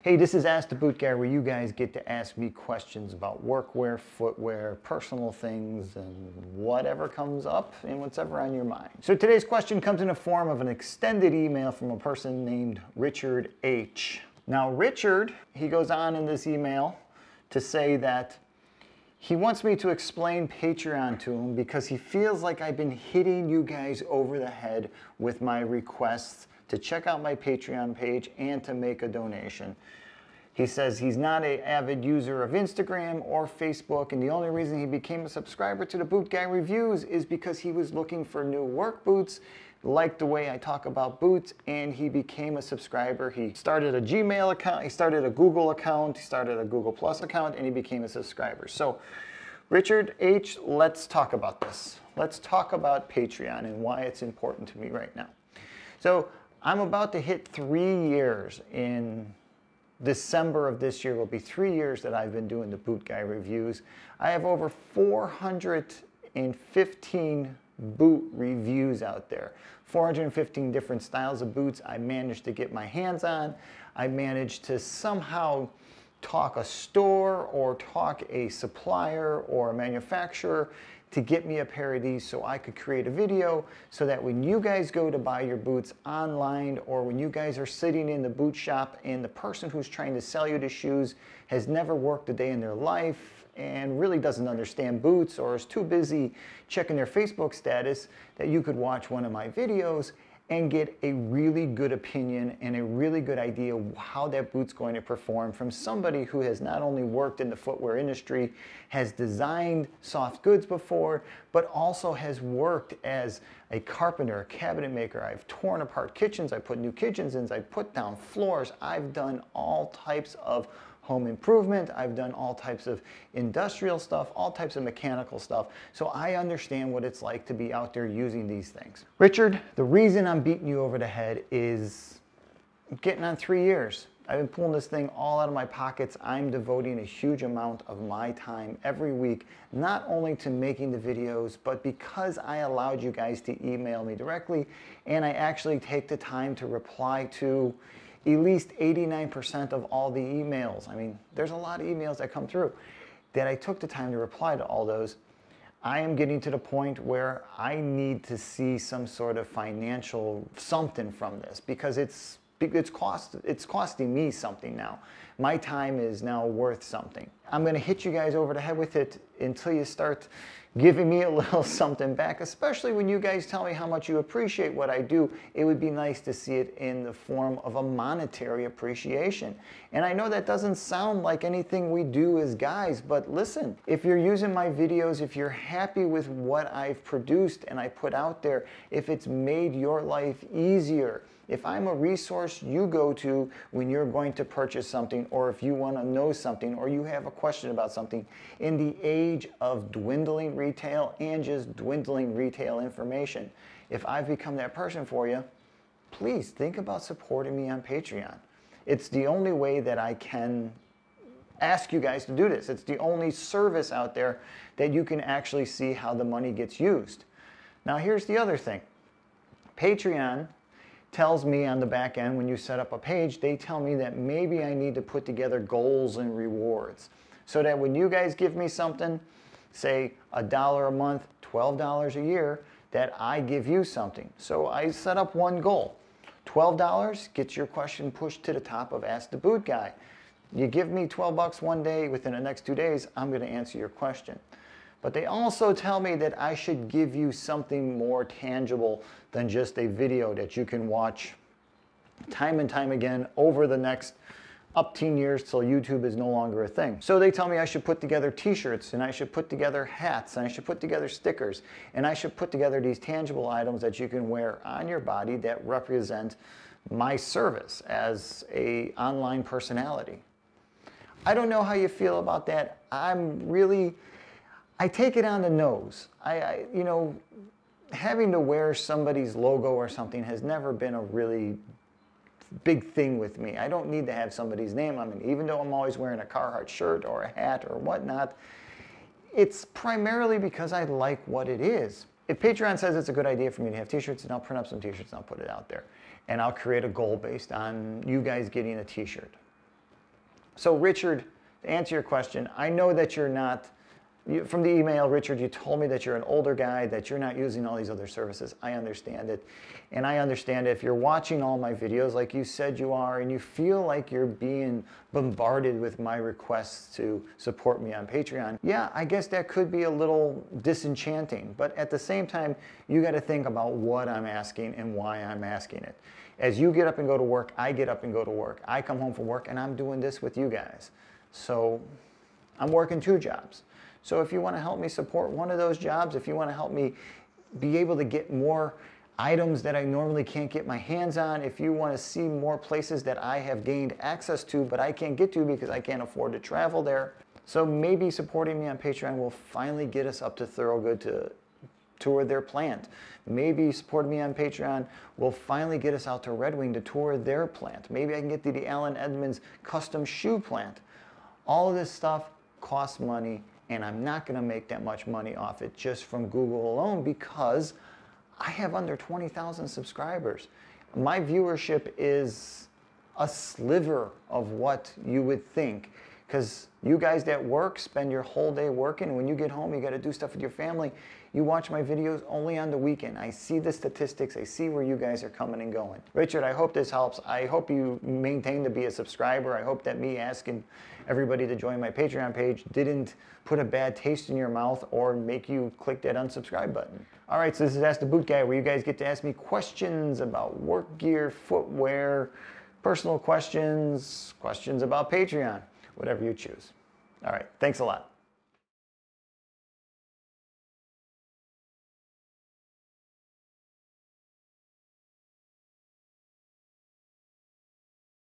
Hey, this is Ask the Boot Guy, where you guys get to ask me questions about workwear, footwear, personal things, and whatever comes up and whatever on your mind. So today's question comes in the form of an extended email from a person named Richard H. Now Richard, he goes on in this email to say that he wants me to explain Patreon to him because he feels like I've been hitting you guys over the head with my requests to check out my Patreon page and to make a donation. He says he's not an avid user of Instagram or Facebook, and the only reason he became a subscriber to the Boot Guy Reviews is because he was looking for new work boots, liked the way I talk about boots, and he became a subscriber. He started a Gmail account, he started a Google account, he started a Google Plus account, and he became a subscriber. So Richard H., let's talk about this. Let's talk about Patreon and why it's important to me right now. So I'm about to hit 3 years. In December of this year will be 3 years that I've been doing the Boot Guy Reviews. I have over 415 boot reviews out there. 415 different styles of boots I managed to get my hands on. I managed to somehow talk a store or talk a supplier or a manufacturer to get me a pair of these so I could create a video so that when you guys go to buy your boots online, or when you guys are sitting in the boot shop and the person who's trying to sell you the shoes has never worked a day in their life and really doesn't understand boots, or is too busy checking their Facebook status, that you could watch one of my videos and get a really good opinion and a really good idea of how that boot's going to perform from somebody who has not only worked in the footwear industry, has designed soft goods before, but also has worked as a carpenter, a cabinet maker. I've torn apart kitchens, I put new kitchens in, I put down floors, I've done all types of home improvement, I've done all types of industrial stuff, all types of mechanical stuff, so I understand what it's like to be out there using these things. Richard, the reason I'm beating you over the head is getting on 3 years. I've been pulling this thing all out of my pockets. I'm devoting a huge amount of my time every week, not only to making the videos, but because I allowed you guys to email me directly, and I actually take the time to reply to at least 89% of all the emails. I mean, there's a lot of emails that come through that I took the time to reply to all those. I am getting to the point where I need to see some sort of financial something from this, because it's costing me something now. My time is now worth something. I'm gonna hit you guys over the head with it until you start giving me a little something back, especially when you guys tell me how much you appreciate what I do. It would be nice to see it in the form of a monetary appreciation. And I know that doesn't sound like anything we do as guys, but listen, if you're using my videos, if you're happy with what I've produced and I put out there, if it's made your life easier, if I'm a resource you go to when you're going to purchase something, or if you want to know something, or you have a question about something, in the age of dwindling retail and just dwindling retail information, if I've become that person for you, please think about supporting me on Patreon. It's the only way that I can ask you guys to do this. It's the only service out there that you can actually see how the money gets used. Now here's the other thing. Patreon tells me on the back end, when you set up a page, they tell me that maybe I need to put together goals and rewards so that when you guys give me something, say $1 a month, $12 a year, that I give you something. So I set up one goal. $12 gets your question pushed to the top of Ask the Boot Guy. You give me 12 bucks one day, within the next 2 days, I'm going to answer your question. But they also tell me that I should give you something more tangible than just a video that you can watch time and time again over the next up 10 years till YouTube is no longer a thing. So they tell me I should put together t-shirts, and I should put together hats, and I should put together stickers, and I should put together these tangible items that you can wear on your body that represent my service as an online personality. I don't know how you feel about that. I take it on the nose. You know, having to wear somebody's logo or something has never been a really big thing with me. I don't need to have somebody's name on me, even though I'm always wearing a Carhartt shirt or a hat or whatnot. It's primarily because I like what it is. If Patreon says it's a good idea for me to have t-shirts, then I'll print up some t-shirts and I'll put it out there. And I'll create a goal based on you guys getting a t-shirt. So Richard, to answer your question, I know that you're not, from the email, Richard, you told me that you're an older guy, that you're not using all these other services. I understand it. And I understand if you're watching all my videos like you said you are, and you feel like you're being bombarded with my requests to support me on Patreon, yeah, I guess that could be a little disenchanting. But at the same time, you got to think about what I'm asking and why I'm asking it. As you get up and go to work, I get up and go to work. I come home from work and I'm doing this with you guys. So I'm working 2 jobs. So if you want to help me support one of those jobs, if you want to help me be able to get more items that I normally can't get my hands on, if you want to see more places that I have gained access to but I can't get to because I can't afford to travel there. So maybe supporting me on Patreon will finally get us up to Thorogood to tour their plant. Maybe supporting me on Patreon will finally get us out to Red Wing to tour their plant. Maybe I can get to the Allen Edmonds custom shoe plant. All of this stuff costs money, and I'm not going to make that much money off it just from Google alone because I have under 20,000 subscribers. My viewership is a sliver of what you would think, because you guys that work spend your whole day working. When you get home, you got to do stuff with your family. You watch my videos only on the weekend. I see the statistics. I see where you guys are coming and going. Richard, I hope this helps. I hope you maintain to be a subscriber. I hope that me asking everybody to join my Patreon page didn't put a bad taste in your mouth or make you click that unsubscribe button. All right, so this is Ask the Boot Guy, where you guys get to ask me questions about work gear, footwear, personal questions, questions about Patreon, whatever you choose. All right, thanks a lot.